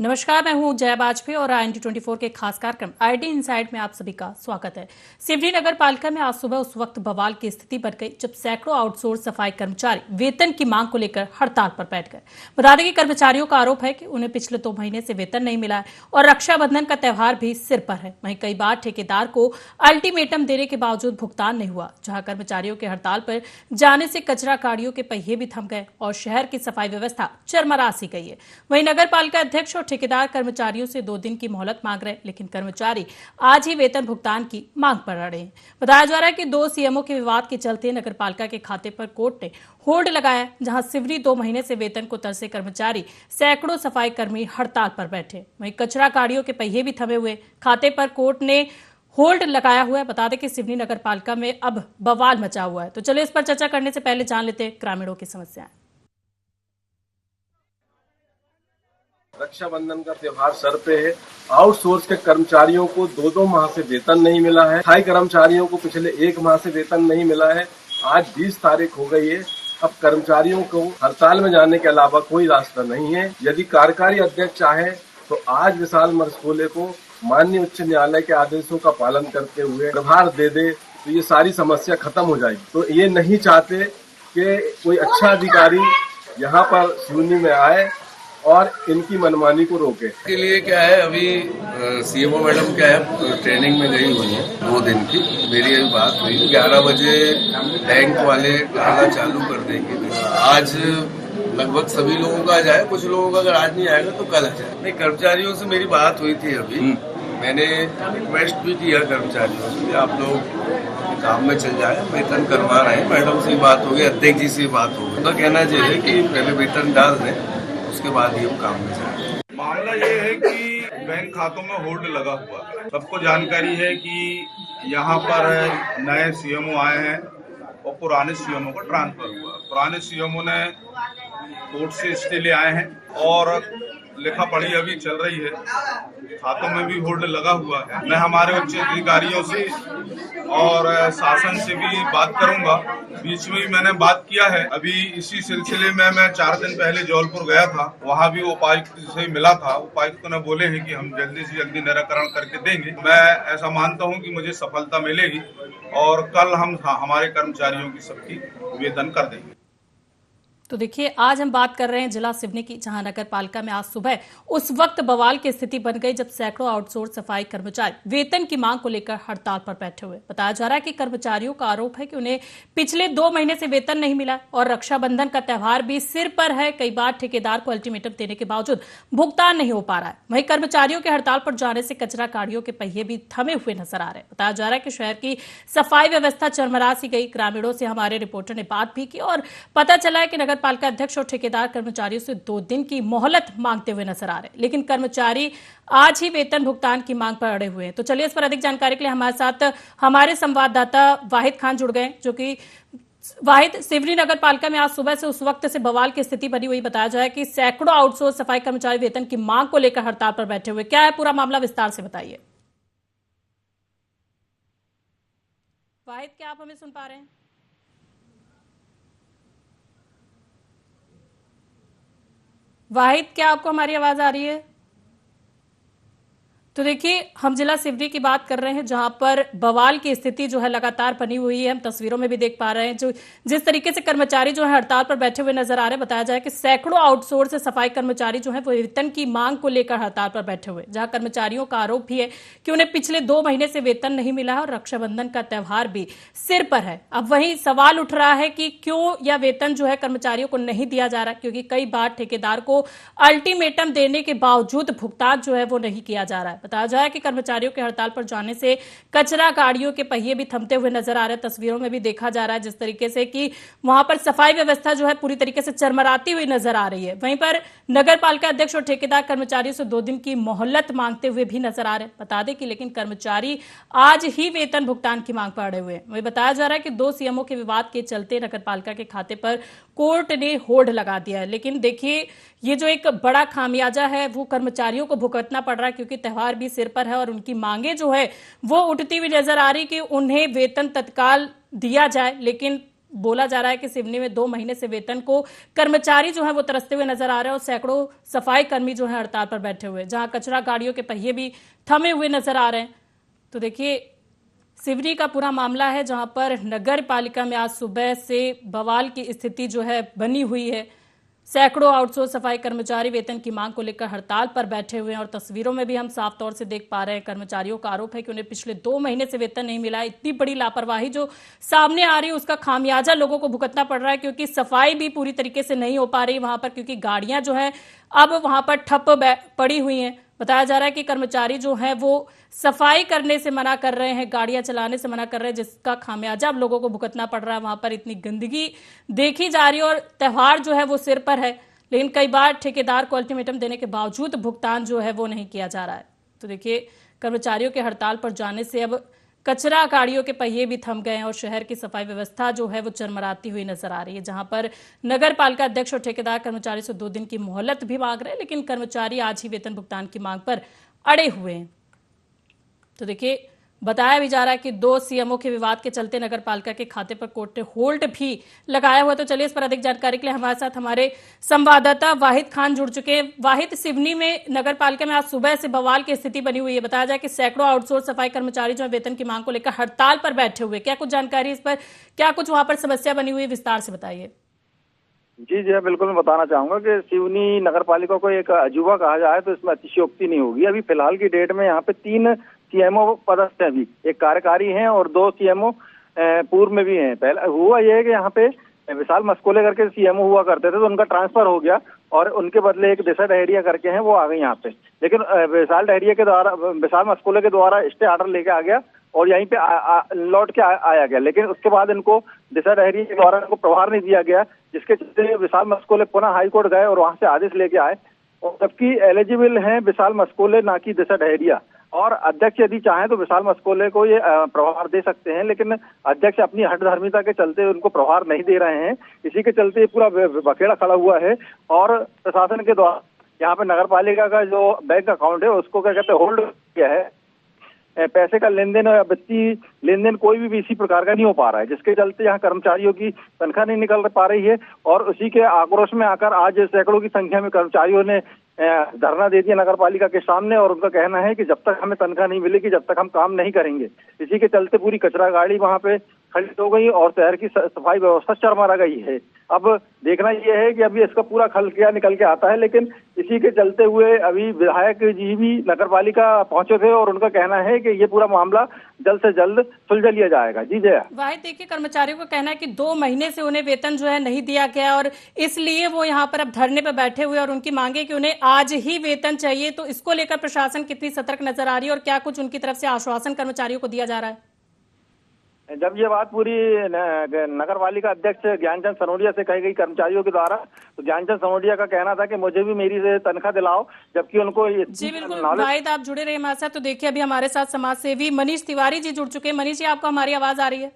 नमस्कार, मैं हूं जया बाजपेयी और IND24 के खास कार्यक्रम ID इनसाइड में आप सभी का स्वागत है। सिवनी नगर पालिका में आज सुबह उस वक्त बवाल की स्थिति बन गई जब सैकड़ों आउटसोर्स सफाई कर्मचारी वेतन की मांग को लेकर हड़ताल पर बैठ गए। बता दें कि कर्मचारियों का आरोप है कि उन्हें पिछले 2 महीने से वेतन नहीं मिला है और रक्षाबंधन का त्यौहार भी सिर पर है। वहीं कई बार ठेकेदार को अल्टीमेटम देने के बावजूद भुगतान नहीं हुआ। जहां कर्मचारियों के हड़ताल पर जाने से कचरा गाड़ियों के पहिए भी थम गए और शहर की सफाई व्यवस्था चरमरा सी गई है। वहीं नगर पालिका अध्यक्ष और ठेकेदार कर्मचारियों से 2 दिन की मोहलत मांग रहे, लेकिन कर्मचारी आज ही वेतन भुगतान की मांग पर अड़े हैं। बताया जा रहा है कि 2 CMO के विवाद के चलते नगर पालिका के खाते पर कोर्ट ने होल्ड लगाया, जहां सिवनी 2 महीने से वेतन को तरसे कर्मचारी सैकड़ों सफाई कर्मी हड़ताल पर बैठे। वहीं कचरा गाड़ियों के पहिए भी थमे हुए, खाते पर कोर्ट ने होल्ड लगाया हुआ है। बता दें कि सिवनी नगर पालिका में अब बवाल मचा हुआ है। तो चलिए इस पर चर्चा करने से पहले जान लेते हैं ग्रामीणों की समस्याएं। रक्षाबंधन का त्योहार सर पे है। आउटसोर्स के कर्मचारियों को 2-2 माह से वेतन नहीं मिला है। स्थायी कर्मचारियों को पिछले 1 माह से वेतन नहीं मिला है। आज 20 तारीख हो गई है। अब कर्मचारियों को हड़ताल में जाने के अलावा कोई रास्ता नहीं है। यदि कार्यकारी अध्यक्ष चाहे तो आज विशाल मरसकोले को माननीय उच्च न्यायालय के आदेशों का पालन करते हुए प्रभार दे दे तो ये सारी समस्या खत्म हो जाएगी। तो ये नहीं चाहते कि कोई अच्छा अधिकारी यहाँ पर सिवनी में आए और इनकी मनमानी को रोके। के लिए क्या है, अभी CMO मैडम क्या है ट्रेनिंग में गई हुई है 2 दिन की। मेरी अभी बात हुई 11 बजे बैंक वाले डाला चालू कर देंगे। आज लगभग सभी लोगों का आ जाए, कुछ लोगों का अगर आज नहीं आएगा तो कल आ जाए। नहीं, कर्मचारियों से मेरी बात हुई थी अभी। मैंने रिक्वेस्ट भी किया कर्मचारियों से, आप लोग काम में चल जाए, वेतन करवा रहे हैं। मैडम से बात हो गई, अध्यक्ष जी से बात हो गई। उनका कहना ये है कि पहले वेतन डाल दें, उसके बाद ही हम काम में जाएंगे। मामला ये है कि बैंक खातों में होल्ड लगा हुआ है। सबको जानकारी है कि यहाँ पर नए CMO आए हैं और पुराने CMO को ट्रांसफर हुआ। पुराने CMO ने कोर्ट से स्टे ले आए हैं और लिखा पढ़ी अभी चल रही है। खातों में भी होल्ड लगा हुआ है। मैं हमारे उच्च अधिकारियों से और शासन से भी बात करूंगा। बीच में ही मैंने बात किया है। अभी इसी सिलसिले में मैं 4 दिन पहले जौलपुर गया था, वहाँ भी उपायुक्त से मिला था। उपायुक्त ने बोले हैं कि हम जल्दी से जल्दी निराकरण करके देंगे। मैं ऐसा मानता हूँ कि मुझे सफलता मिलेगी और कल हम हमारे कर्मचारियों की सबकी वेतन कर देंगे। तो देखिए, आज हम बात कर रहे हैं जिला सिवनी की, जहां नगर पालिका में आज सुबह उस वक्त बवाल की स्थिति बन गई जब सैकड़ों आउटसोर्स सफाई कर्मचारी वेतन की मांग को लेकर हड़ताल पर बैठे हुए। बताया जा रहा है कि कर्मचारियों का आरोप है कि उन्हें पिछले 2 महीने से वेतन नहीं मिला और रक्षाबंधन का त्यौहार भी सिर पर है। कई बार ठेकेदार को अल्टीमेटम देने के बावजूद भुगतान नहीं हो पा रहा है। वहीं कर्मचारियों के हड़ताल पर जाने से कचरा गाड़ियों के पहिए भी थमे हुए नजर आ रहे हैं। बताया जा रहा है कि शहर की सफाई व्यवस्था चरमरा सी गई। ग्रामीणों से हमारे रिपोर्टर ने बात भी की और पता चला है कि नगर पालिका अध्यक्ष और ठेकेदार कर्मचारियों से 2 दिन की मोहलत मांगते हुए नजर आ रहे हैं, लेकिन कर्मचारी आज ही वेतन भुगतान की मांग पर अड़े हुए हैं। तो चलिए इस पर अधिक जानकारी के लिए हमारे साथ हमारे संवाददाता वाहिद खान जुड़ गए, जो कि वाहिद, सिवनी नगर पालिका में आज सुबह से उस वक्त से बवाल की स्थिति बनी हुई। बताया जाए कि सैकड़ों आउटसोर्स सफाई कर्मचारी वेतन की मांग को लेकर हड़ताल पर बैठे हुए। क्या है पूरा मामला, विस्तार से बताइए। वाहिद, क्या आप हमें सुन पा रहे हैं? वाहिद, क्या आपको हमारी आवाज आ रही है? तो देखिए, हम जिला सिवनी की बात कर रहे हैं, जहां पर बवाल की स्थिति जो है लगातार बनी हुई है। हम तस्वीरों में भी देख पा रहे हैं जो जिस तरीके से कर्मचारी जो है हड़ताल पर बैठे हुए नजर आ रहे हैं। बताया जाए कि सैकड़ों आउटसोर्स सफाई कर्मचारी जो है वो वेतन की मांग को लेकर हड़ताल पर बैठे हुए, जहां कर्मचारियों का आरोप भी है कि उन्हें पिछले 2 महीने से वेतन नहीं मिला है और रक्षाबंधन का त्यौहार भी सिर पर है। अब वहीं सवाल उठ रहा है कि क्यों यह वेतन जो है कर्मचारियों को नहीं दिया जा रहा, क्योंकि कई बार ठेकेदार को अल्टीमेटम देने के बावजूद भुगतान जो है वो नहीं किया जा रहा है। बताया जाए कि कर्मचारियों के हड़ताल पर जाने से कचरा गाड़ियों के पहिए भी थमते हुए नजर आ रहे हैं। तस्वीरों में भी देखा जा रहा है जिस तरीके से कि वहां पर सफाई व्यवस्था जो है पूरी तरीके से चरमराती हुई नजर आ रही है। वहीं पर नगर पालिका अध्यक्ष और ठेकेदार कर्मचारियों से 2 दिन की मोहलत मांगते हुए भी नजर आ रहे हैं। बता दें कि लेकिन कर्मचारी आज ही वेतन भुगतान की मांग पर अड़े हुए हैं। वही बताया जा रहा है कि 2 CMO के विवाद के चलते नगर पालिका के खाते पर कोर्ट ने होल्ड लगा दिया है। लेकिन देखिए, ये जो एक बड़ा खामियाजा है वो कर्मचारियों को भुगतना पड़ रहा है, क्योंकि त्यौहार भी सिर पर है और उनकी मांगे जो है वो उठती हुई नजर आ रही कि उन्हें वेतन तत्काल दिया जाए। लेकिन बोला जा रहा है कि सिवनी में 2 महीने से वेतन को कर्मचारी जो है वो तरसते हुए नजर आ रहे हैं और सैकड़ों सफाई कर्मी जो है हड़ताल पर बैठे हुए हैं, जहां कचरा गाड़ियों के पहिए भी थमे हुए नजर आ रहे हैं। तो देखिए सिवनी का पूरा मामला है, जहां पर नगर पालिका में आज सुबह से बवाल की स्थिति जो है बनी हुई है। सैकड़ों आउटसोर्स सफाई कर्मचारी वेतन की मांग को लेकर हड़ताल पर बैठे हुए हैं और तस्वीरों में भी हम साफ तौर से देख पा रहे हैं कर्मचारियों का आरोप है कि उन्हें पिछले 2 महीने से वेतन नहीं मिला है। इतनी बड़ी लापरवाही जो सामने आ रही है उसका खामियाजा लोगों को भुगतना पड़ रहा है, क्योंकि सफाई भी पूरी तरीके से नहीं हो पा रही वहां पर, क्योंकि गाड़ियां जो है अब वहां पर ठप पड़ी हुई हैं। बताया जा रहा है कि कर्मचारी जो है वो सफाई करने से मना कर रहे हैं, गाड़ियां चलाने से मना कर रहे हैं, जिसका खामियाजा अब लोगों को भुगतना पड़ रहा है। वहां पर इतनी गंदगी देखी जा रही है और त्योहार जो है वो सिर पर है, लेकिन कई बार ठेकेदार को अल्टीमेटम देने के बावजूद भुगतान जो है वो नहीं किया जा रहा है। तो देखिए कर्मचारियों के हड़ताल पर जाने से अब कचरा गाड़ियों के पहिए भी थम गए हैं और शहर की सफाई व्यवस्था जो है वो चरमराती हुई नजर आ रही है, जहां पर नगर पालिका अध्यक्ष और ठेकेदार कर्मचारी से 2 दिन की मोहलत भी मांग रहे हैं, लेकिन कर्मचारी आज ही वेतन भुगतान की मांग पर अड़े हुए हैं। तो देखिए बताया भी जा रहा है कि 2 सीएमओ के विवाद के चलते नगर पालिका के खाते पर कोर्ट ने होल्ड भी लगाया हुआ। तो चलिए इस पर अधिक जानकारी के लिए हमारे साथ हमारे संवाददाता वाहिद खान जुड़ चुके हैं। वाहिद, सिवनी में नगर पालिका में आज सुबह से बवाल की स्थिति बनी हुई है। बताया जाए कि सैकड़ों आउटसोर्स सफाई कर्मचारी जो है वेतन की मांग को लेकर हड़ताल पर बैठे हुए, क्या कुछ जानकारी इस पर, क्या कुछ वहां पर समस्या बनी हुई है, विस्तार से बताइए। जी बिल्कुल, मैं बताना चाहूंगा कि सिवनी नगर पालिका को एक अजूबा कहा जाए तो इसमें अतिशयोक्ति नहीं होगी। अभी फिलहाल की डेट में यहाँ पे 3 सीएमओ पदस्थ हैं, भी एक कार्यकारी हैं और 2 सीएमओ पूर्व में भी हैं। पहले हुआ यह है कि यहाँ पे विशाल मस्कोले करके सीएमओ हुआ करते थे, तो उनका ट्रांसफर हो गया और उनके बदले एक दिशा डहरिया करके हैं, वो आ गई यहाँ पे। लेकिन विशाल मस्कोले के द्वारा स्टे ऑर्डर लेके आ गया और यहीं पे लौट के आया गया। लेकिन उसके बाद इनको दिशा डहरिया के द्वारा इनको प्रभार नहीं दिया गया, जिसके चलते विशाल मस्कोले पुनः हाईकोर्ट गए और वहां से आदेश लेके आए। और जबकि एलिजिबल हैं विशाल मस्कोले, ना कि दिशा डहरिया। और अध्यक्ष यदि चाहें तो विशाल मस्कोले को ये प्रभार दे सकते हैं, लेकिन अध्यक्ष अपनी हठधर्मिता के चलते उनको प्रभार नहीं दे रहे हैं। इसी के चलते पूरा बखेड़ा खड़ा हुआ है और प्रशासन के द्वारा यहाँ पे नगर पालिका का जो बैंक अकाउंट है उसको क्या कहते हैं होल्ड किया है। पैसे का लेन देन या वित्तीय लेन देन कोई भी इसी प्रकार का नहीं हो पा रहा है, जिसके चलते यहाँ कर्मचारियों की तनख्वाह नहीं निकल पा रही है। और उसी के आक्रोश में आकर आज सैकड़ों की संख्या में कर्मचारियों ने धरना दे दिया नगर पालिका के सामने और उनका कहना है कि जब तक हमें तनख्वाह नहीं मिलेगी जब तक हम काम नहीं करेंगे। इसी के चलते पूरी कचरा गाड़ी वहां पे खड़ी हो गई और शहर की सफाई व्यवस्था चरमरा गई है। अब देखना यह है कि अभी इसका पूरा खल क्या निकल के आता है, लेकिन इसी के चलते हुए अभी विधायक जी भी नगर पालिका पहुंचे थे और उनका कहना है कि ये पूरा मामला जल्द से जल्द सुलझा लिया जाएगा। जी जया। वाहिद, देखिए कर्मचारियों का कहना है कि 2 महीने से उन्हें वेतन जो है नहीं दिया गया और इसलिए वो यहाँ पर अब धरने पर बैठे हुए और उनकी मांगे कि उन्हें आज ही वेतन चाहिए। तो इसको लेकर प्रशासन कितनी सतर्क नजर आ रही है और क्या कुछ उनकी तरफ से आश्वासन कर्मचारियों को दिया जा रहा है? जब ये बात पूरी नगर पालिका अध्यक्ष ज्ञानचंद सनोडिया से कही गई कर्मचारियों के द्वारा, तो ज्ञानचंद सनोडिया का कहना था कि मुझे भी मेरी से तनख्वाह दिलाओ, जबकि उनको जी बिल्कुल वाहिद, आप जुड़े रहे हमारे साथ। तो देखिए अभी हमारे साथ समाज सेवी मनीष तिवारी जी जुड़ चुके हैं। मनीष जी, आपको हमारी आवाज आ रही है?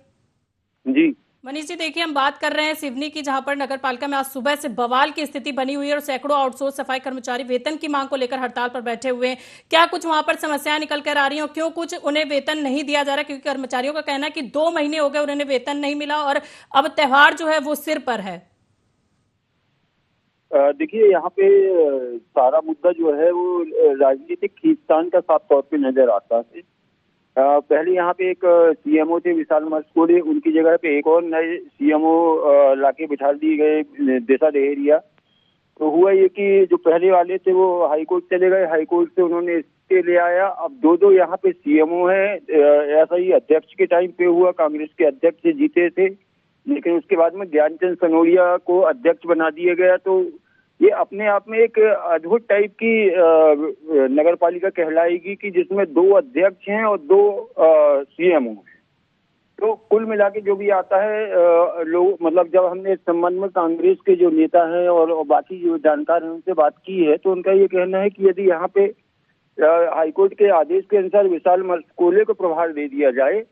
जी मनीष जी, देखिए हम बात कर रहे हैं सिवनी की, जहां पर नगर पालिका में आज सुबह से बवाल की स्थिति बनी हुई है और सैकड़ों आउटसोर्स सफाई कर्मचारी वेतन की मांग को लेकर हड़ताल पर बैठे हुए हैं। क्या कुछ वहां पर समस्याएं निकल कर आ रही हैं और क्यों कुछ उन्हें वेतन नहीं दिया जा रहा? क्योंकि कर्मचारियों का कहना है कि 2 महीने हो गए उन्हें वेतन नहीं मिला और अब त्योहार जो है वो सिर पर है। देखिए, यहाँ पे सारा मुद्दा जो है वो राजनीतिक खींचतान का साफ तौर पे नजर आता है। पहले यहाँ पे एक सीएमओ थे विशाल मस्कोले, उनकी जगह पे एक और नए सीएमओ लाके बिठा दिए गए दिशा डहरिया। तो हुआ ये कि जो पहले वाले थे वो हाईकोर्ट चले गए, हाईकोर्ट से उन्होंने स्टे ले आया। अब 2 यहाँ पे सीएमओ है। ऐसा ही अध्यक्ष के टाइम पे हुआ, कांग्रेस के अध्यक्ष जीते थे, लेकिन उसके बाद में ज्ञानचंद सनोडिया को अध्यक्ष बना दिया गया। तो ये अपने आप में एक अद्भुत टाइप की नगर पालिका कहलाएगी कि जिसमें 2 अध्यक्ष हैं और 2 सीएमओ हैं। तो कुल मिला के जो भी आता है लोग, मतलब जब हमने इस संबंध में कांग्रेस के जो नेता हैं और बाकी जो जानकार हैं उनसे बात की है, तो उनका ये कहना है कि यदि यहाँ पे हाईकोर्ट के आदेश के अनुसार विशाल मस्कोले को प्रभार दे दिया जाए,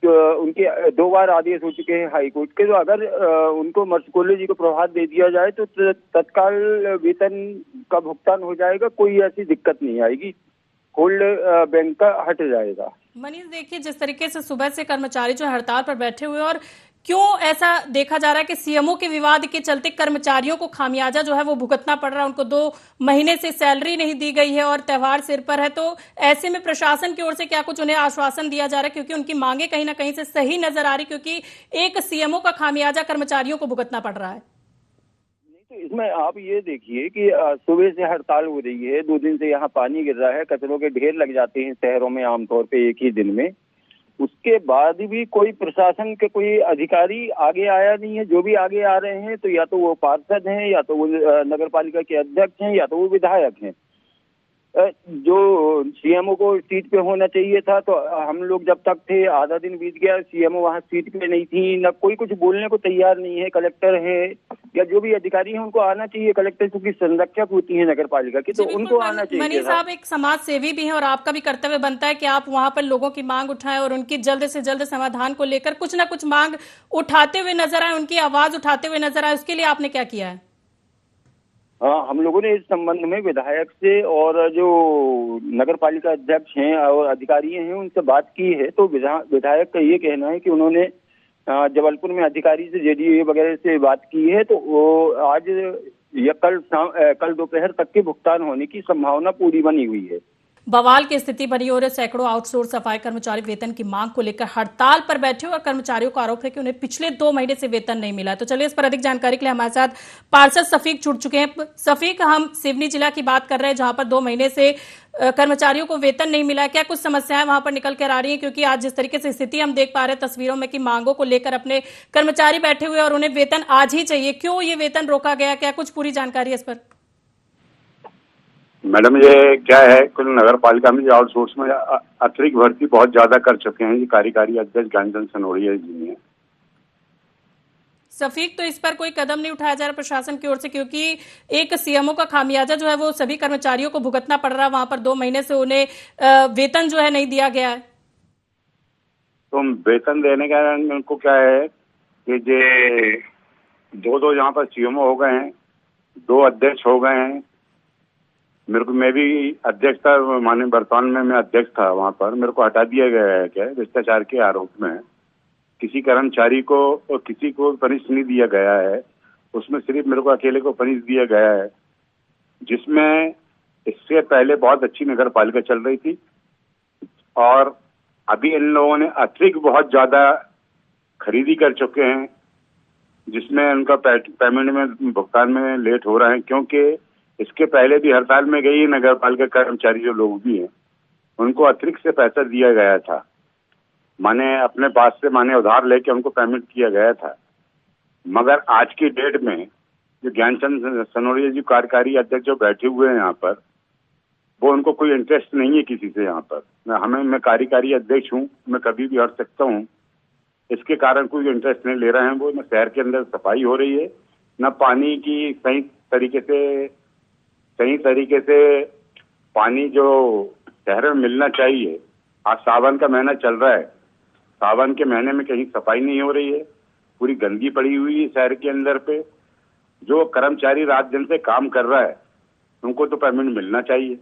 तो उनके 2 बार आदेश हो चुके हैं हाईकोर्ट के, तो अगर उनको मस्कोले जी को प्रभार दे दिया जाए तो तत्काल वेतन का भुगतान हो जाएगा, कोई ऐसी दिक्कत नहीं आएगी, होल्ड बैंक का हट जाएगा। मनीष, देखिए जिस तरीके से सुबह से कर्मचारी जो हड़ताल पर बैठे हुए और क्यों ऐसा देखा जा रहा है कि सीएमओ के विवाद के चलते कर्मचारियों को खामियाजा जो है वो भुगतना पड़ रहा है? उनको 2 महीने से सैलरी नहीं दी गई है और त्योहार सिर पर है, तो ऐसे में प्रशासन की ओर से क्या कुछ उन्हें आश्वासन दिया जा रहा है? क्योंकि उनकी मांगे कहीं ना कहीं से सही नजर आ रही, क्योंकि एक सीएमओ का खामियाजा कर्मचारियों को भुगतना पड़ रहा है। तो इसमें आप ये देखिए कि सुबह से हड़ताल हो रही है, 2 दिन से यहाँ पानी गिर रहा है, कचरों के ढेर लग जाते हैं शहरों में आमतौर पे एक ही दिन में। उसके बाद भी कोई प्रशासन के कोई अधिकारी आगे आया नहीं है। जो भी आगे आ रहे हैं तो या तो वो पार्षद हैं, या तो वो नगर पालिका के अध्यक्ष हैं, या तो वो विधायक हैं। जो सीएमओ को सीट पे होना चाहिए था, तो हम लोग जब तक थे आधा दिन बीत गया, सीएमओ वहाँ सीट पे नहीं थी, न कोई कुछ बोलने को तैयार नहीं है। कलेक्टर है या जो भी अधिकारी हैं उनको आना चाहिए। कलेक्टर क्योंकि संरक्षक होती है नगर पालिका की, तो उनको आना चाहिए। मनीष साहब एक समाज सेवी भी हैं और आपका भी कर्तव्य बनता है कि आप वहां पर लोगों की मांग उठाएं और उनकी जल्द से जल्द समाधान को लेकर कुछ ना कुछ मांग उठाते हुए नजर आए, उनकी आवाज उठाते हुए नजर आए। उसके लिए आपने क्या किया है? हाँ, हम लोगों ने इस संबंध में विधायक से और जो नगर पालिका अध्यक्ष हैं और अधिकारी हैं उनसे बात की है। तो विधायक का ये कहना है कि उन्होंने जबलपुर में अधिकारी से, जेडीए वगैरह से बात की है, तो वो आज या कल दोपहर तक के भुगतान होने की संभावना पूरी बनी हुई है। बवाल की स्थिति बनी और सैकड़ों आउटसोर्स सफाई कर्मचारी वेतन की मांग को लेकर हड़ताल पर बैठे और कर्मचारियों का आरोप है कि उन्हें पिछले 2 महीने से वेतन नहीं मिला। तो चलिए इस पर अधिक जानकारी के लिए हमारे साथ पार्षद सफीक जुड़ चुके हैं। सफीक, हम सिवनी जिला की बात कर रहे हैं जहां पर 2 महीने से कर्मचारियों को वेतन नहीं मिला है। क्या कुछ समस्याएं वहां पर निकल कर आ रही है? क्योंकि आज जिस तरीके से स्थिति हम देख पा रहे हैं तस्वीरों में कि मांगों को लेकर अपने कर्मचारी बैठे हुए और उन्हें वेतन आज ही चाहिए, क्यों ये वेतन रोका गया? क्या कुछ पूरी जानकारी है इस पर? मैडम, ये क्या है, कुल नगर पालिका में जो आउटसोर्स में अतिरिक्त भर्ती बहुत ज्यादा कर चुके हैं। ये कार्यकारी अध्यक्ष ज्ञानचंद सनोड़िया जी ने। सफीक, तो इस पर कोई कदम नहीं उठाया जा रहा प्रशासन की ओर से? क्योंकि एक सीएमओ का खामियाजा जो है वो सभी कर्मचारियों को भुगतना पड़ रहा है। वहां पर 2 महीने से उन्हें वेतन जो है नहीं दिया गया है। तो वेतन देने का उनको क्या है कि दो यहाँ पर सीएमओ हो गए हैं, 2 अध्यक्ष हो गए हैं। मैं भी अध्यक्ष था, माने वर्तमान में मैं अध्यक्ष था वहां पर। मेरे को हटा दिया गया है क्या भ्रष्टाचार के आरोप में। किसी कर्मचारी को और किसी को पनिश नहीं दिया गया है, उसमें सिर्फ मेरे को अकेले को पनिश दिया गया है। जिसमें इससे पहले बहुत अच्छी नगर पालिका चल रही थी और अभी इन लोगों ने अतिरिक्त बहुत ज्यादा खरीदी कर चुके हैं, जिसमें उनका पेमेंट में भुगतान में लेट हो रहा है। क्योंकि इसके पहले भी हड़ताल में गई नगर पालिका कर्मचारी जो लोग भी हैं उनको अतिरिक्त से पैसा दिया गया था, माने अपने पास से माने उधार लेके उनको पेमेंट किया गया था। मगर आज की डेट में जो ज्ञानचंद सनोड़िया जी कार्यकारी अध्यक्ष जो बैठे हुए हैं यहाँ पर, वो उनको कोई इंटरेस्ट नहीं है किसी से। यहाँ पर मैं कार्यकारी अध्यक्ष हूँ, मैं कभी भी हट सकता हूँ। इसके कारण कोई इंटरेस्ट नहीं ले रहे हैं वो। न शहर के अंदर सफाई हो रही है, न पानी की सही तरीके से पानी जो शहर में मिलना चाहिए। आज सावन का महीना चल रहा है, सावन के महीने में कहीं सफाई नहीं हो रही है, पूरी गंदगी पड़ी हुई है शहर के अंदर पे। जो कर्मचारी रात दिन से काम कर रहा है उनको तो पेमेंट मिलना चाहिए।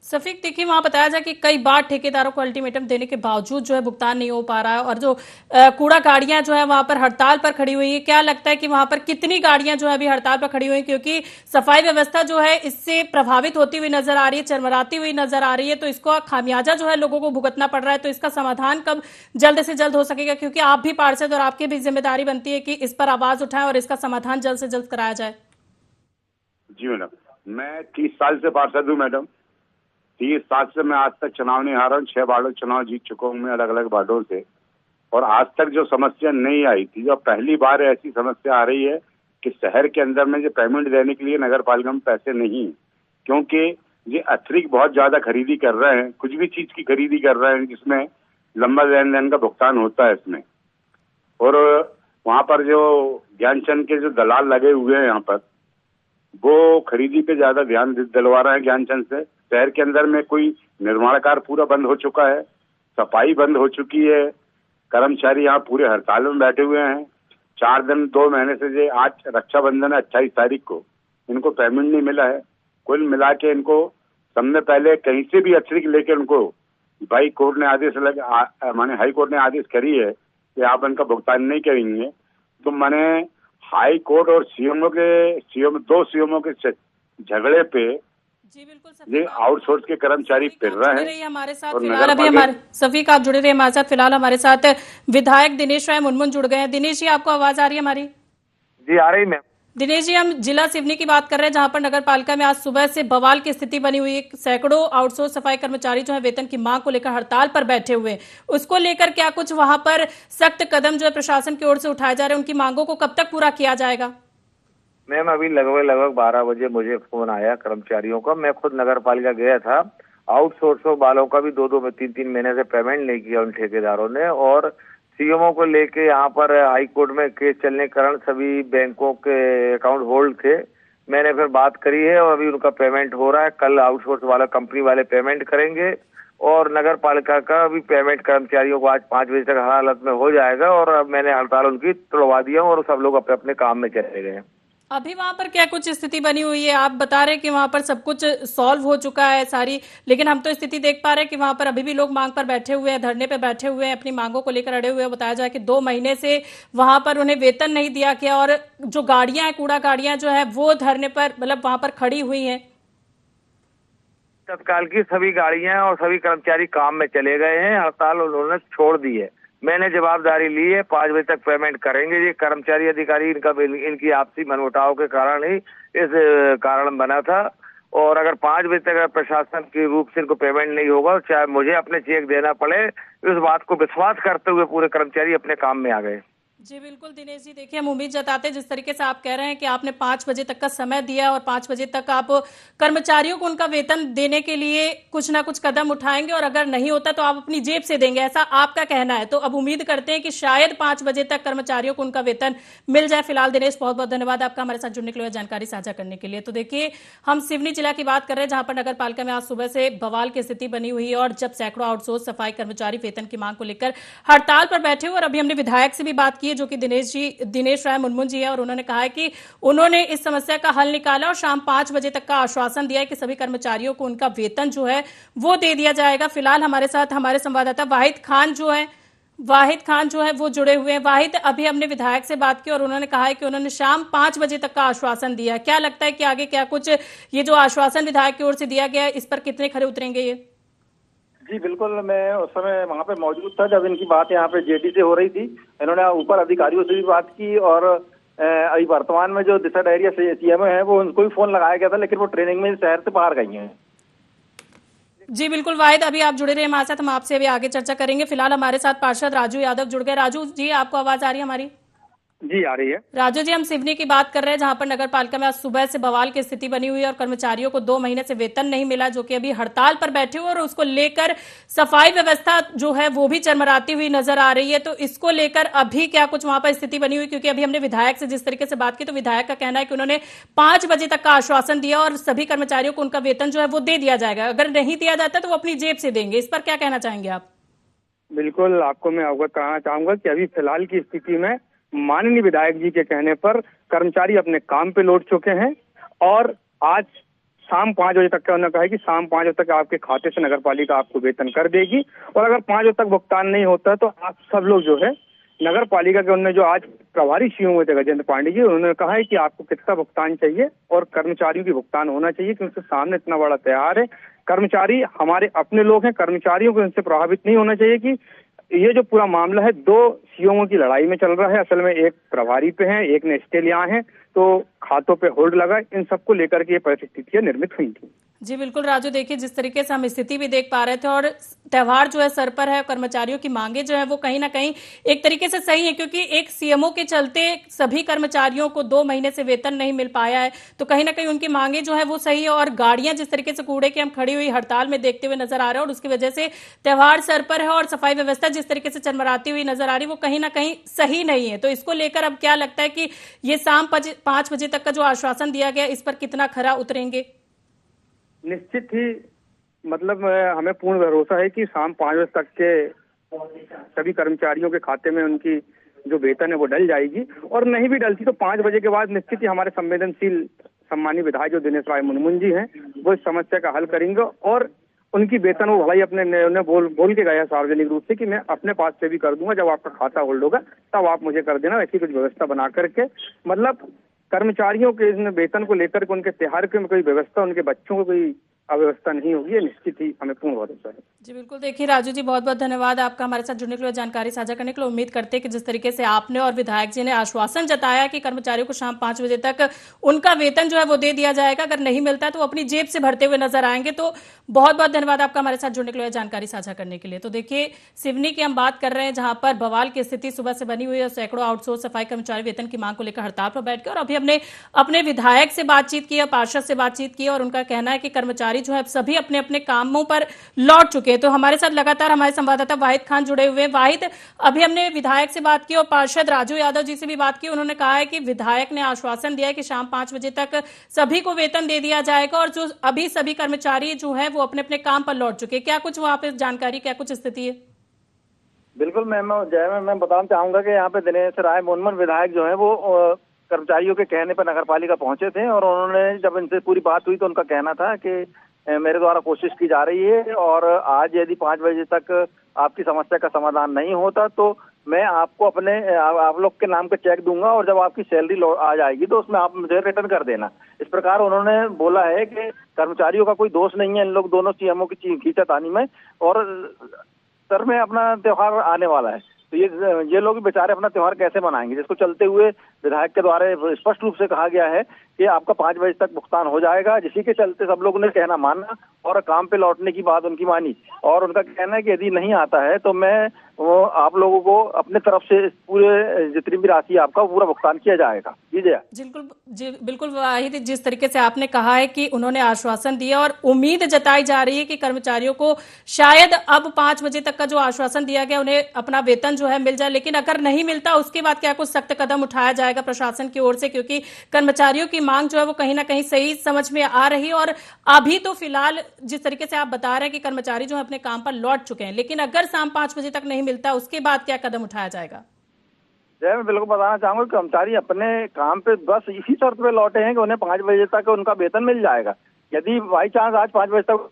सफीक, देखिए वहां बताया जाए कि कई बार ठेकेदारों को अल्टीमेटम देने के बावजूद जो है भुगतान नहीं हो पा रहा है और जो कूड़ा गाड़ियां जो है वहां पर हड़ताल पर खड़ी हुई है। क्या लगता है कि वहां पर कितनी गाड़ियां जो है अभी हड़ताल पर खड़ी हुई है? क्योंकि सफाई व्यवस्था जो है इससे प्रभावित होती हुई नजर आ रही है, चरमराती हुई नजर आ रही है। तो इसको खामियाजा जो है लोगों को भुगतना पड़ रहा है। तो इसका समाधान कब जल्द से जल्द हो सकेगा? क्योंकि आप भी पार्षद और आपकी भी जिम्मेदारी बनती है कि इस पर आवाज उठाएं और इसका समाधान जल्द से जल्द कराया जाए। जी मैडम, मैं 30 साल से पार्षद हूँ मैडम। 30 साल से मैं आज तक चुनाव नहीं हारा हूँ। 6 वार्डों चुनाव जीत चुका हूँ मैं अलग अलग वार्डों से। और आज तक जो समस्या नहीं आई थी, जो पहली बार ऐसी समस्या आ रही है कि शहर के अंदर में जो पेमेंट देने के लिए नगर पालिका में पैसे नहीं, क्योंकि ये अतिरिक्त बहुत ज्यादा खरीदी कर रहे हैं। कुछ भी चीज की खरीदी कर रहे हैं जिसमें लंबा लेन देन का भुगतान होता है इसमें। और वहां पर जो ज्ञानचंद के जो दलाल लगे हुए हैं यहाँ पर, वो खरीदी पे ज्यादा ध्यान दिलवा रहे हैं ज्ञानचंद से। शहर के अंदर में कोई निर्माण कार्य पूरा बंद हो चुका है, सफाई बंद हो चुकी है, कर्मचारी यहाँ पूरे हड़ताल में बैठे हुए हैं। 4 दिन 2 महीने से आज रक्षाबंधन है 28 तारीख को, इनको पेमेंट नहीं मिला है। कुल मिला के इनको सबने पहले कहीं से भी अतिरिक्त लेके उनको भाई कोर्ट ने आदेश माने हाई कोर्ट ने आदेश करी है कि आप इनका भुगतान नहीं करेंगे, तो मैंने हाई कोर्ट और दो सीएमओ के झगड़े पे जी बिल्कुल ये आउटसोर्स के कर्मचारी फिर रहे हैं हमारे साथ और फिलहाल अभी हमारे सफीक आप जुड़े रहे हमारे साथ। फिलहाल हमारे साथ विधायक दिनेश राय मुनमुन जुड़ गए हैं। दिनेश जी, आपको आवाज आ रही है हमारी? जी आ रही मैम। दिनेश जी, हम जिला सिवनी की बात कर रहे हैं, जहां पर नगर पालिका में आज सुबह से बवाल की स्थिति बनी हुई है। सैकड़ों आउटसोर्स सफाई कर्मचारी जो है वेतन की मांग को लेकर हड़ताल पर बैठे हुए हैं। उसको लेकर क्या कुछ वहां पर सख्त कदम जो है प्रशासन की ओर से उठाए जा रहे हैं? उनकी मांगों को कब तक पूरा किया जाएगा? मैम अभी लगभग 12 बजे मुझे फोन आया कर्मचारियों का। मैं खुद नगर पालिका गया था। आउटसोर्स वालों का भी 2-2 में 3-3 महीने से पेमेंट नहीं किया उन ठेकेदारों ने, और सीएमओ को लेके यहाँ पर हाई कोर्ट में केस चलने के कारण सभी बैंकों के अकाउंट होल्ड थे। मैंने फिर बात करी है और अभी उनका पेमेंट हो रहा है। कल आउटसोर्स वाला कंपनी वाले पेमेंट करेंगे और नगर पालिका का भी पेमेंट कर्मचारियों को आज 5 बजे तक हर हालत में हो जाएगा। और अब मैंने हड़ताल उनकी तोड़वा दिया और सब लोग अपने अपने काम में चले गए। अभी वहां पर क्या कुछ स्थिति बनी हुई है? आप बता रहे हैं कि वहां पर सब कुछ सॉल्व हो चुका है सारी, लेकिन हम तो स्थिति देख पा रहे हैं कि वहां पर अभी भी लोग मांग पर बैठे हुए हैं, धरने पे बैठे हुए हैं, अपनी मांगों को लेकर अड़े हुए हैं। बताया जाए कि 2 महीने से वहां पर उन्हें वेतन नहीं दिया गया और जो गाड़ियां हैं, कूड़ा गाड़ियां जो है वो धरने पर मतलब वहां पर खड़ी हुई है। तत्काल की सभी गाड़ियां और सभी कर्मचारी काम में चले गए हैं। हड़ताल उन्होंने छोड़ दी है। मैंने जवाबदारी ली है, 5 बजे तक पेमेंट करेंगे। ये कर्मचारी अधिकारी इनकी आपसी मनमुटाव के कारण ही इस कारण बना था। और अगर 5 बजे तक प्रशासन के रूप से इनको पेमेंट नहीं होगा, चाहे मुझे अपने चेक देना पड़े, इस बात को विश्वास करते हुए पूरे कर्मचारी अपने काम में आ गए। जी बिल्कुल दिनेश जी, देखिए हम उम्मीद जताते हैं जिस तरीके से आप कह रहे हैं कि आपने 5 बजे तक का समय दिया और 5 बजे तक आप कर्मचारियों को उनका वेतन देने के लिए कुछ ना कुछ कदम उठाएंगे और अगर नहीं होता तो आप अपनी जेब से देंगे, ऐसा आपका कहना है। तो अब उम्मीद करते हैं कि शायद 5 बजे तक कर्मचारियों को उनका वेतन मिल जाए। फिलहाल दिनेश, बहुत बहुत धन्यवाद आपका हमारे साथ जुड़ने के लिए, जानकारी साझा करने के लिए। तो देखिए, हम सिवनी जिला की बात कर रहे हैं, जहां पर नगर पालिका में आज सुबह से बवाल की स्थिति बनी हुई है और जब सैकड़ों आउटसोर्स सफाई कर्मचारी वेतन की मांग को लेकर हड़ताल पर बैठे हुए। और अभी हमने विधायक से भी बात की है, जो कि दिनेश राय मुनमुन जी है, और उन्होंने कहा है कि उन्होंने इस समस्या का हल निकाला और शाम 5 बजे तक का आश्वासन दिया है कि सभी कर्मचारियों को उनका वेतन जो है वो दे दिया जाएगा। फिलहाल हमारे साथ हमारे संवाददाता वाहिद खान जो है वो जुड़े हुए हैं। वाहिद, अभी हमने विधायक से बात की और उन्होंने कहा है कि उन्होंने शाम 5 बजे तक का आश्वासन दिया है। क्या लगता है कि आगे क्या कुछ ये जो आश्वासन विधायक की ओर से दिया गया है, इस पर कितने खरे उतरेंगे ये? जी बिल्कुल, मैं उस समय वहां पे मौजूद था जब इनकी बात यहाँ पे जेडी से हो रही थी। इन्होंने ऊपर अधिकारियों से भी बात की और अभी वर्तमान में जो दिशा डायरिया सीएमओ है वो उनको भी फोन लगाया गया था, लेकिन वो ट्रेनिंग में शहर से बाहर गई हैं। जी बिल्कुल वाहिद, अभी आप जुड़े रहे हमारे साथ, हम आपसे अभी आगे चर्चा करेंगे। फिलहाल हमारे साथ पार्षद राजू यादव जुड़ गए। राजू जी, आपको आवाज आ रही है हमारी? जी आ रही है। राजू जी, हम सिवनी की बात कर रहे हैं, जहां पर नगर पालिका में आज सुबह से बवाल की स्थिति बनी हुई है और कर्मचारियों को 2 महीने से वेतन नहीं मिला, जो कि अभी हड़ताल पर बैठे हुए और उसको लेकर सफाई व्यवस्था जो है वो भी चरमराती हुई नजर आ रही है। तो इसको लेकर अभी क्या कुछ वहां पर स्थिति बनी हुई? क्योंकि अभी हमने विधायक से जिस तरीके से बात की, तो विधायक का कहना है कि उन्होंने 5 बजे तक का आश्वासन दिया और सभी कर्मचारियों को उनका वेतन जो है वो दे दिया जाएगा। अगर नहीं दिया जाता तो वो अपनी जेब से देंगे। इस पर क्या कहना चाहेंगे आप? बिल्कुल, आपको मैं अवगत कराना चाहूंगा कि अभी फिलहाल की स्थिति में माननीय विधायक जी के कहने पर कर्मचारी अपने काम पे लौट चुके हैं और आज शाम 5 बजे तक का उन्होंने कहा है कि शाम 5 बजे तक आपके खाते से नगर पालिका आपको वेतन कर देगी। और अगर 5 बजे तक भुगतान नहीं होता तो आप सब लोग जो है नगर पालिका के उन्होंने जो आज प्रभारी सीएमओ थे गजेंद्र पांडे जी, उन्होंने कहा है कि आपको कितना भुगतान चाहिए और कर्मचारियों की भुगतान होना चाहिए, क्योंकि सामने इतना बड़ा त्योहार है। कर्मचारी हमारे अपने लोग हैं, कर्मचारियों को इनसे प्रभावित नहीं होना चाहिए कि ये जो पूरा मामला है 2 सीएमओ की लड़ाई में चल रहा है। असल में एक प्रभारी पे है, एक ने स्टे लिया है, तो खातों पे होल्ड लगा। इन सबको लेकर के ये परिस्थितियां निर्मित हुई थी। जी बिल्कुल राजू, देखिए जिस तरीके से हम स्थिति भी देख पा रहे थे और त्योहार जो है सर पर है, कर्मचारियों की मांगे जो है वो कहीं ना कहीं एक तरीके से सही है, क्योंकि एक सीएमओ के चलते सभी कर्मचारियों को 2 महीने से वेतन नहीं मिल पाया है। तो कहीं ना कहीं उनकी मांगे जो है वो सही है और गाड़ियां जिस तरीके से कूड़े की हम खड़ी हुई हड़ताल में देखते हुए नजर आ रहे हैं और उसकी वजह से त्योहार सर पर है और सफाई व्यवस्था जिस तरीके से चरमराती हुई नजर आ रही है वो कहीं ना कहीं सही नहीं है। तो इसको लेकर अब क्या लगता है कि ये शाम 5 बजे तक का जो आश्वासन दिया गया, इस पर कितना खरा उतरेंगे? निश्चित ही मतलब हमें पूर्ण भरोसा है कि शाम 5 बजे तक के सभी कर्मचारियों के खाते में उनकी जो वेतन है वो डल जाएगी। और नहीं भी डलती तो 5 बजे के बाद निश्चित ही हमारे संवेदनशील सम्मानीय विधायक जो दिनेश राय मुनमुन जी हैं वो इस समस्या का हल करेंगे और उनकी वेतन वो भाई अपने ने बोल के गया सार्वजनिक रूप से कि मैं अपने पास से भी कर दूंगा, जब आपका खाता होल्ड होगा तब आप मुझे कर देना। ऐसी कुछ व्यवस्था बना करके, मतलब कर्मचारियों के वेतन को लेकर के उनके त्योहार में कोई व्यवस्था, उनके बच्चों को कोई अव्यवस्था नहीं होगी, ये निश्चित ही हमें पूर्ण भरोसा है। जी बिल्कुल। देखिए राजू जी, बहुत बहुत धन्यवाद आपका हमारे साथ जुड़ने के लिए, जानकारी साझा करने के लिए। उम्मीद करते हैं कि जिस तरीके से आपने और विधायक जी ने आश्वासन जताया कि कर्मचारियों को शाम 5 बजे तक उनका वेतन जो है वो दे दिया जाएगा, अगर नहीं मिलता है तो वो अपनी जेब से भरते हुए नजर आएंगे। तो बहुत बहुत धन्यवाद आपका हमारे साथ जुड़ने के लिए, जानकारी साझा करने के लिए। तो देखिए सिवनी की हम बात कर रहे हैं, जहां पर बवाल की स्थिति सुबह से बनी हुई है। सैकड़ों आउटसोर्स सफाई कर्मचारी वेतन की मांग को लेकर हड़ताल पर बैठ गए और अभी हमने अपने विधायक से बातचीत की, पार्षद से बातचीत की और उनका कहना है कि कर्मचारी जो है सभी अपने अपने कामों पर लौट चुके हैं। तो हमारे साथ लगातार हमारे संवाददाता वाहिद खान जुड़े हुए हैं। वाहिद, अभी हमने विधायक से बात की और पार्षद राजू यादव जी से भी बात की। उन्होंने कहा है कि विधायक ने आश्वासन दिया है कि शाम 5 बजे तक सभी को वेतन दे दिया जाएगा और जो अभी सभी कर्मचारी जो है वो अपने अपने काम पर लौट चुके हैं। क्या कुछ वहां पर जानकारी, क्या कुछ स्थिति है? बिल्कुल मैं बताना चाहूंगा कि यहाँ पे दिनेश राय मुनमुन विधायक जो है वो कर्मचारियों के कहने पर नगर पालिका पहुंचे थे और उन्होंने जब इनसे पूरी बात हुई तो उनका कहना था कि मेरे द्वारा कोशिश की जा रही है और आज यदि 5 बजे तक आपकी समस्या का समाधान नहीं होता तो मैं आपको अपने आप लोग के नाम का चेक दूंगा और जब आपकी सैलरी आ जाएगी तो उसमें आप मुझे रिटर्न कर देना। इस प्रकार उन्होंने बोला है कि कर्मचारियों का कोई दोष नहीं है इन लोग दोनों सीएमओ की खींचातानी में, और सर में अपना त्योहार आने वाला है तो ये लोग बेचारे अपना त्योहार कैसे मनाएंगे, जिसको चलते हुए विधायक के द्वारा स्पष्ट रूप से कहा गया है कि आपका 5 बजे तक भुगतान हो जाएगा। जिसी के चलते सब लोगों ने कहना माना और काम पे लौटने की बात उनकी मानी और उनका कहना है कि यदि नहीं आता है तो मैं आप लोगों को अपने तरफ से पूरे जितनी भी राशि आपका पूरा भुगतान किया जाएगा। जी बिल्कुल वाहिद, जिस तरीके से आपने कहा है कि उन्होंने आश्वासन दिया और उम्मीद जताई जा रही है कि कर्मचारियों को शायद अब 5 बजे तक का जो आश्वासन दिया गया उन्हें अपना वेतन जो है मिल जाए, लेकिन अगर नहीं मिलता उसके बाद क्या कुछ सख्त कदम उठाया जाएगा प्रशासन की ओर से, क्योंकि कर्मचारियों की मांग जो है वो कहीं ना कहीं सही समझ में आ रही है। और अभी तो फिलहाल जिस तरीके से आप बता रहे हैं कि कर्मचारी जो है अपने काम पर लौट चुके हैं, लेकिन अगर शाम 5 बजे तक नहीं मिलता उसके बाद क्या कदम उठाया जाएगा? मैं बिल्कुल बताना चाहूंगा कि कर्मचारी अपने काम पे बस इसी शर्त पे लौटे हैं कि उन्हें 5 बजे तक उनका वेतन मिल जाएगा। यदि बाई चांस आज 5 बजे तक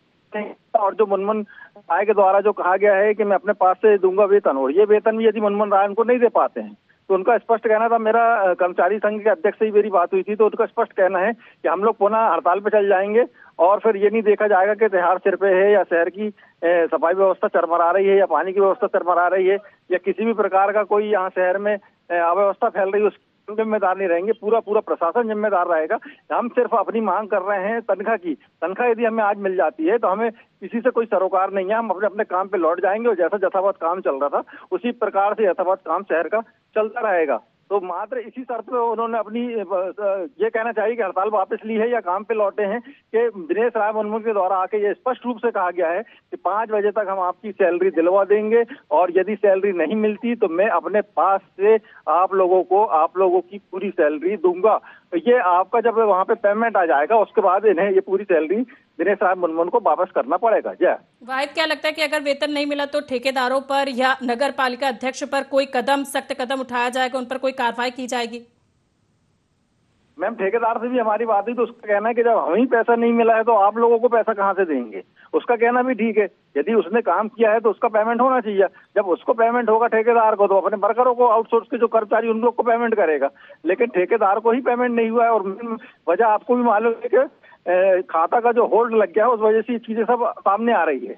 और जो मुनमुन राय के द्वारा जो कहा गया है कि मैं अपने पास से दूंगा वेतन, और ये वेतन भी यदि मुनमुन राय उनको नहीं दे पाते हैं तो उनका स्पष्ट कहना था, मेरा कर्मचारी संघ के अध्यक्ष से ही मेरी बात हुई थी तो उनका स्पष्ट कहना है कि हम लोग पुनः हड़ताल पे चल जाएंगे और फिर ये नहीं देखा जाएगा कि त्योहार सिर पे है या शहर की सफाई व्यवस्था चरमरा रही है या पानी की व्यवस्था चरमरा रही है या किसी भी प्रकार का कोई यहाँ शहर में अव्यवस्था फैल रही है, उसके जिम्मेदार नहीं रहेंगे। पूरा प्रशासन जिम्मेदार रहेगा। हम सिर्फ अपनी मांग कर रहे हैं तनख्वाह की। तनख्वाह यदि हमें आज मिल जाती है तो हमें किसी से कोई सरोकार नहीं है, हम अपने अपने काम पे लौट जाएंगे और जैसा यथावत काम चल रहा था उसी प्रकार से यथावत काम शहर का चलता रहेगा। तो मात्र इसी शर्त पे उन्होंने अपनी ये कहना चाहिए कि हड़ताल वापस ली है या काम पे लौटे हैं कि दिनेश राय मुनमुन के द्वारा आके ये स्पष्ट रूप से कहा गया है कि 5 बजे तक हम आपकी सैलरी दिलवा देंगे और यदि सैलरी नहीं मिलती तो मैं अपने पास से आप लोगों की पूरी सैलरी दूंगा। तो ये आपका जब वहाँ पे पेमेंट आ जाएगा उसके बाद इन्हें ये पूरी सैलरी दिनेश राय मुनमुन को वापस करना पड़ेगा। जय वाहिद, क्या लगता है कि अगर वेतन नहीं मिला तो ठेकेदारों पर या नगर पालिका अध्यक्ष पर कोई सख्त कदम उठाया जाएगा, उन पर कोई कार्रवाई की जाएगी? मैम, ठेकेदार से भी हमारी बात हुई तो उसका कहना है कि जब हमें पैसा नहीं मिला है तो आप लोगों को पैसा कहाँ से देंगे। उसका कहना भी ठीक है, यदि उसने काम किया है तो उसका पेमेंट होना चाहिए। जब उसको पेमेंट होगा ठेकेदार को तो अपने वर्करों को, आउटसोर्स के जो कर्मचारी उन लोग को पेमेंट करेगा, लेकिन ठेकेदार को ही पेमेंट नहीं हुआ है। और वजह आपको भी मालूम है कि खाता का जो होल्ड लग गया है उस वजह से ये चीजें सब सामने आ रही है।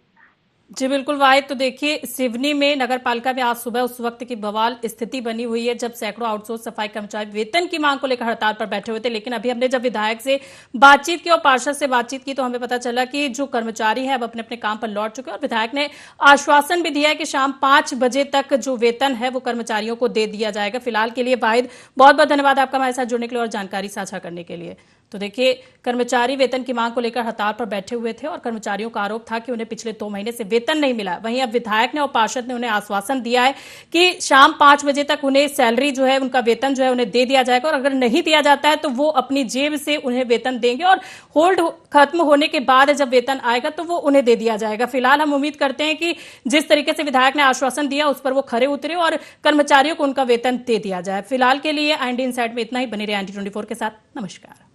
जी बिल्कुल वाहिद, तो देखिए सिवनी में नगर पालिका में आज सुबह उस वक्त की बवाल स्थिति बनी हुई है जब सैकड़ों आउटसोर्स सफाई कर्मचारी वेतन की मांग को लेकर हड़ताल पर बैठे हुए थे। लेकिन अभी हमने जब विधायक से बातचीत की और पार्षद से बातचीत की तो हमें पता चला कि जो कर्मचारी है अब अपने अपने काम पर लौट चुके हैं और विधायक ने आश्वासन भी दिया है कि शाम 5 बजे तक जो वेतन है वो कर्मचारियों को दे दिया जाएगा। फिलहाल के लिए वाहिद, बहुत बहुत धन्यवाद आपका हमारे साथ जुड़ने के लिए और जानकारी साझा करने के लिए। तो देखिए कर्मचारी वेतन की मांग को लेकर हड़ताल पर बैठे हुए थे और कर्मचारियों का आरोप था कि उन्हें पिछले 2 महीने से वेतन नहीं मिला। वहीं अब विधायक ने और पार्षद ने उन्हें आश्वासन दिया है कि शाम 5 बजे तक उन्हें सैलरी जो है, उनका वेतन जो है उन्हें दे दिया जाएगा और अगर नहीं दिया जाता है तो वो अपनी जेब से उन्हें वेतन देंगे और होल्ड खत्म होने के बाद जब वेतन आएगा तो वो उन्हें दे दिया जाएगा। फिलहाल हम उम्मीद करते हैं कि जिस तरीके से विधायक ने आश्वासन दिया उस पर वो खरे उतरे और कर्मचारियों को उनका वेतन दे दिया जाए। फिलहाल के लिए IND इनसाइड में इतना ही। बने रहे IND 24 के साथ। नमस्कार।